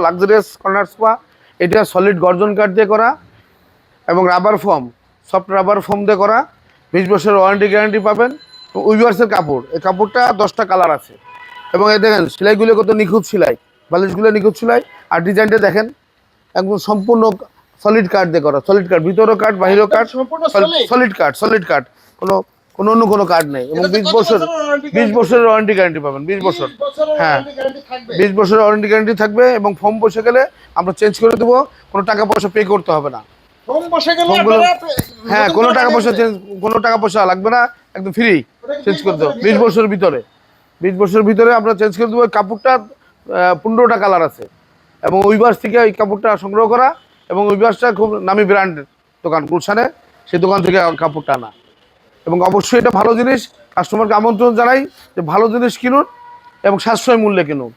Luxurious corner sofa. এটা solid গর্জন কাঠ দিয়ে করা এবং rubber foam, soft rubber foam দিয়ে করা। 20 বছরের ওয়ারেন্টি গ্যারান্টি পাবেন। উইভার্সের কাপড়, এই কাপড়টা 10টা কালার আছে। এবং এই দেখেন সেলাইগুলো কত নিখুঁত সেলাই, বালিশগুলো নিখুঁত সেলাই। আর ডিজাইনটা দেখেন একদম সম্পূর্ণ সলিড কাঠ দিয়ে করা। সলিড কাঠ, ভিতরও কাঠ বাহিরও কাঠ, সলিড কাঠ, সলিড কাঠ। কোনো অন্য কোনো কাঠ নেই। এবং 20 বছরের ওয়ারেন্টি গ্যারান্টি পাবেন। 20 বছর, হ্যাঁ 20 বছরের ওয়ারেন্টি গ্যারান্টি থাকবে। এবং ফোম বসে গেলে আমরা চেঞ্জ করে দেবো, কোনো টাকা পয়সা পে করতে হবে না। হ্যাঁ, কোনো টাকা পয়সা লাগবে না, একদম ফ্রি চেঞ্জ করে দেবো 20 বছরের ভিতরে। 20 বছরের ভিতরে আমরা চেঞ্জ করে দেবো। কাপড়টা 15টা কালার আছে। এবং উইভার্স থেকে এই কাপড়টা সংগ্রহ করা। এবং উইভার্সটা খুব নামি ব্র্যান্ডের দোকান গুলশানে, সেই দোকান থেকে কাপড়টা আনা। এবং অবশ্যই এটা ভালো জিনিস, কাস্টমারকে আমন্ত্রণ জানাই যে ভালো জিনিস কিনুন এবং সাশ্রয় মূল্যে কিনুন।